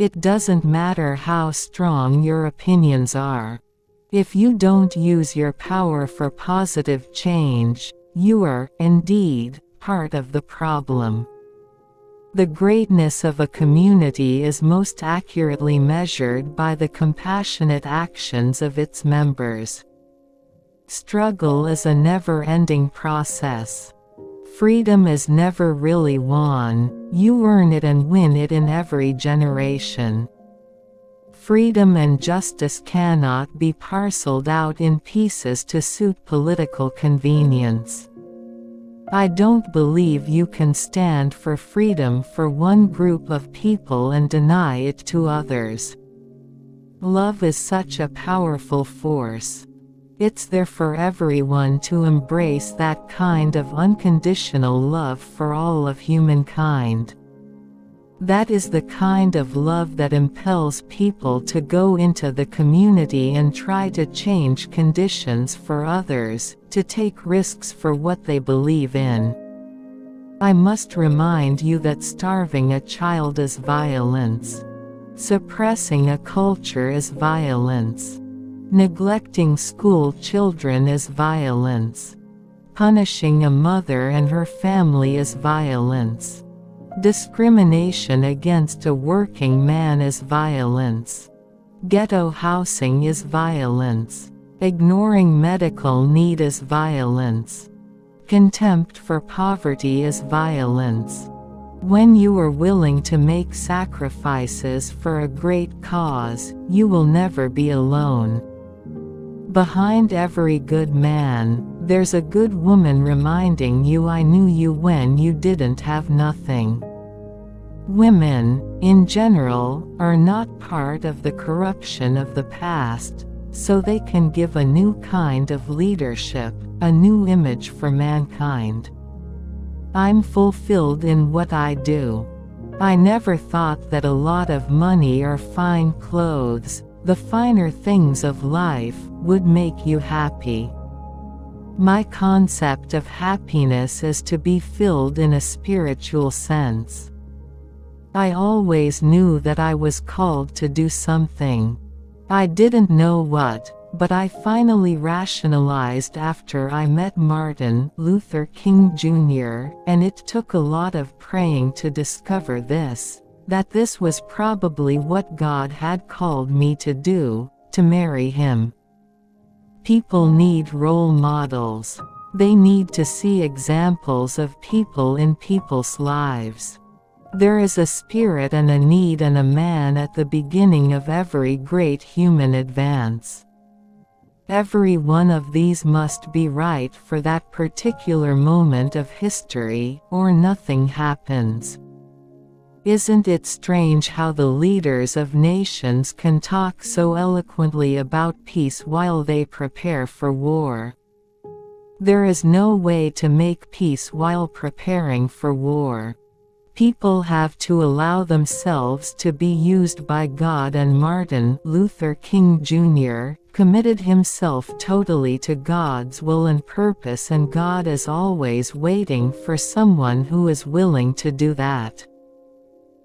It doesn't matter how strong your opinions are. If you don't use your power for positive change, you are, indeed, part of the problem. The greatness of a community is most accurately measured by the compassionate actions of its members. Struggle is a never-ending process. Freedom is never really won, you earn it and win it in every generation. Freedom and justice cannot be parceled out in pieces to suit political convenience. I don't believe you can stand for freedom for one group of people and deny it to others. Love is such a powerful force. It's there for everyone to embrace that kind of unconditional love for all of humankind. That is the kind of love that impels people to go into the community and try to change conditions for others, to take risks for what they believe in. I must remind you that starving a child is violence. Suppressing a culture is violence. Neglecting school children is violence. Punishing a mother and her family is violence. Discrimination against a working man is violence. Ghetto housing is violence. Ignoring medical need is violence. Contempt for poverty is violence. When you are willing to make sacrifices for a great cause, you will never be alone. Behind every good man, there's a good woman reminding you I knew you when you didn't have nothing. Women, in general, are not part of the corruption of the past, so they can give a new kind of leadership, a new image for mankind. I'm fulfilled in what I do. I never thought that a lot of money or fine clothes, the finer things of life, would make you happy. My concept of happiness is to be filled in a spiritual sense. I always knew that I was called to do something. I didn't know what, but I finally rationalized after I met Martin Luther King Jr., and it took a lot of praying to discover this, that this was probably what God had called me to do, to marry him. People need role models. They need to see examples of people in people's lives. There is a spirit and a need and a man at the beginning of every great human advance. Every one of these must be right for that particular moment of history, or nothing happens. Isn't it strange how the leaders of nations can talk so eloquently about peace while they prepare for war? There is no way to make peace while preparing for war. People have to allow themselves to be used by God, and Martin Luther King Jr. committed himself totally to God's will and purpose, and God is always waiting for someone who is willing to do that.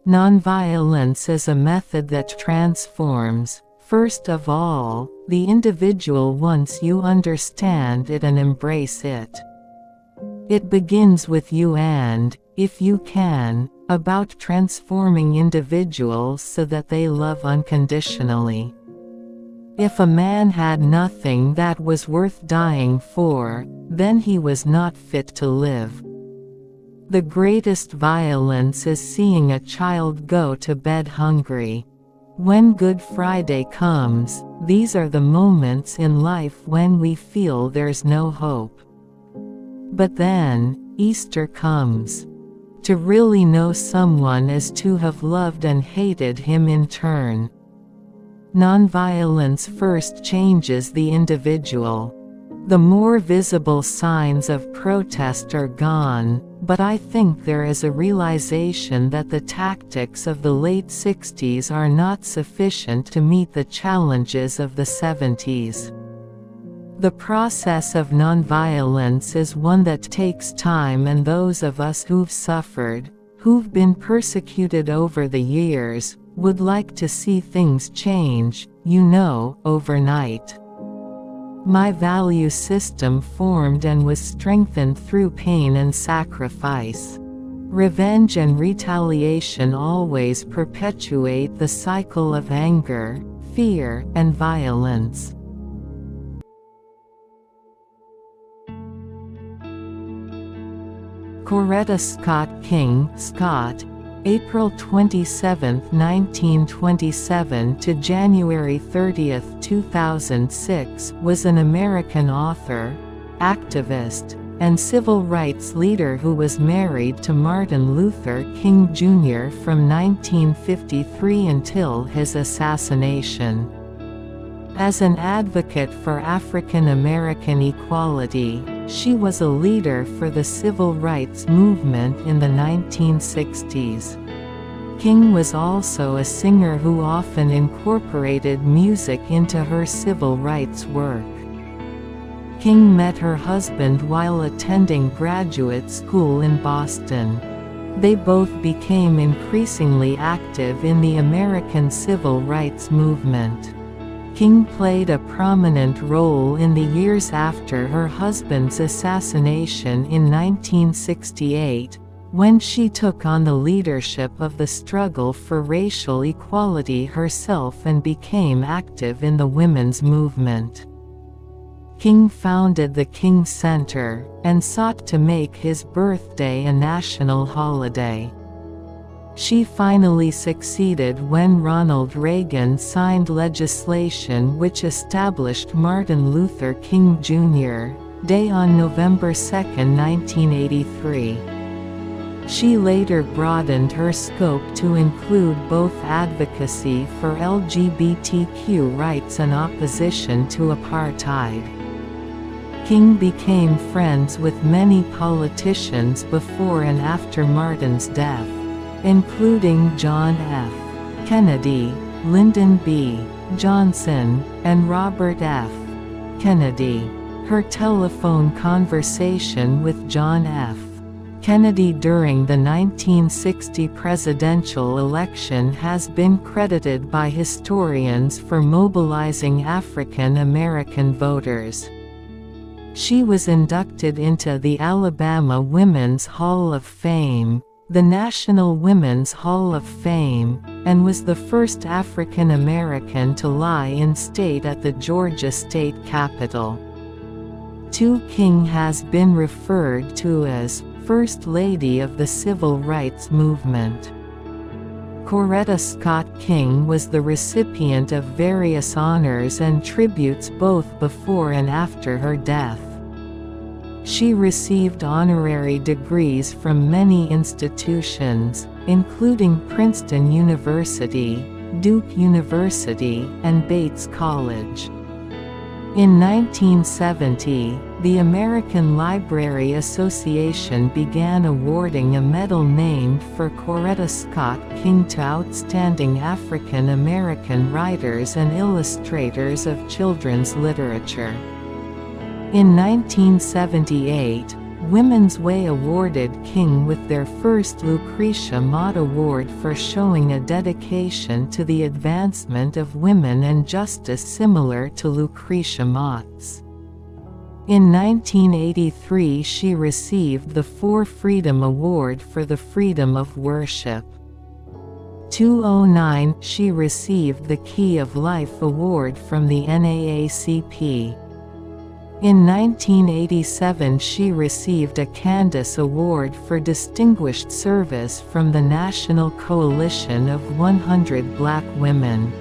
Nonviolence is a method that transforms, first of all, the individual once you understand it and embrace it. It begins with you and, if you can, about transforming individuals so that they love unconditionally. If a man had nothing that was worth dying for, then he was not fit to live. The greatest violence is seeing a child go to bed hungry. When Good Friday comes, these are the moments in life when we feel there's no hope. But then, Easter comes. To really know someone is to have loved and hated him in turn. Nonviolence first changes the individual. The more visible signs of protest are gone, but I think there is a realization that the tactics of the late 60s are not sufficient to meet the challenges of the 70s. The process of nonviolence is one that takes time, and those of us who've suffered, who've been persecuted over the years, would like to see things change, overnight. My value system formed and was strengthened through pain and sacrifice. Revenge and retaliation always perpetuate the cycle of anger, fear, and violence. Corettascottking, Scott, April 27, 1927 to January 30, 2006, was an American author, activist, and civil rights leader who was married to Martin Luther King Jr. from 1953 until his assassination. As an advocate for African American equality, she was a leader for the civil rights movement in the 1960s. King was also a singer who often incorporated music into her civil rights work. King met her husband while attending graduate school in Boston. They both became increasingly active in the American civil rights movement. King played a prominent role in the years after her husband's assassination in 1968, when she took on the leadership of the struggle for racial equality herself and became active in the women's movement. King founded the King Center, and sought to make his birthday a national holiday. She finally succeeded when Ronald Reagan signed legislation which established Martin Luther King Jr. Day on November 2, 1983. She later broadened her scope to include both advocacy for LGBTQ rights and opposition to apartheid. King became friends with many politicians before and after Martin's death, including John F. Kennedy, Lyndon B. Johnson, and Robert F. Kennedy. Her telephone conversation with John F. Kennedy during the 1960 presidential election has been credited by historians for mobilizing African American voters. She was inducted into the Alabama Women's Hall of Fame, the National Women's Hall of Fame, and was the first African American to lie in state at the Georgia State Capitol. King has been referred to as First Lady of the Civil Rights Movement. Coretta Scott King was the recipient of various honors and tributes both before and after her death. She received honorary degrees from many institutions, including Princeton University, Duke University, and Bates College. In 1970, the American Library Association began awarding a medal named for Coretta Scott King to outstanding African American writers and illustrators of children's literature. In 1978, Women's Way awarded King with their first Lucretia Mott Award for showing a dedication to the advancement of women and justice similar to Lucretia Mott's. In 1983 she received the For Freedom Award for the freedom of worship. 2009 she received the Key of Life Award from the NAACP. In 1987 she received a Candace Award for Distinguished Service from the National Coalition of 100 Black Women.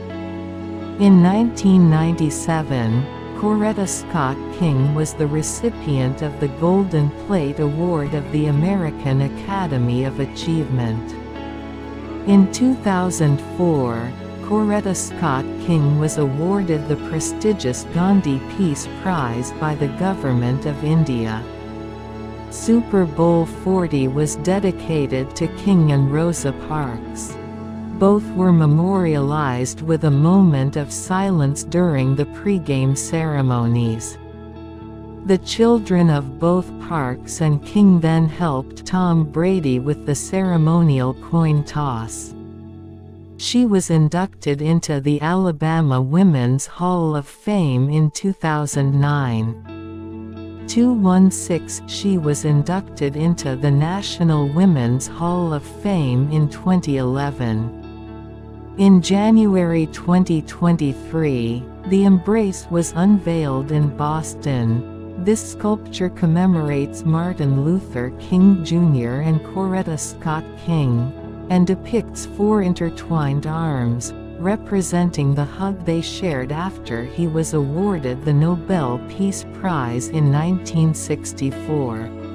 In 1997, Coretta Scott King was the recipient of the Golden Plate Award of the American Academy of Achievement. In 2004, Coretta Scott King was awarded the prestigious Gandhi Peace Prize by the Government of India. Super Bowl 40 was dedicated to King and Rosa Parks. Both were memorialized with a moment of silence during the pre-game ceremonies. The children of both Parks and King then helped Tom Brady with the ceremonial coin toss. She was inducted into the Alabama Women's Hall of Fame in 2009. 216 She was inducted into the National Women's Hall of Fame in 2011. In January 2023, the Embrace was unveiled in Boston. This sculpture commemorates Martin Luther King Jr. and Coretta Scott King, and depicts four intertwined arms, representing the hug they shared after he was awarded the Nobel Peace Prize in 1964.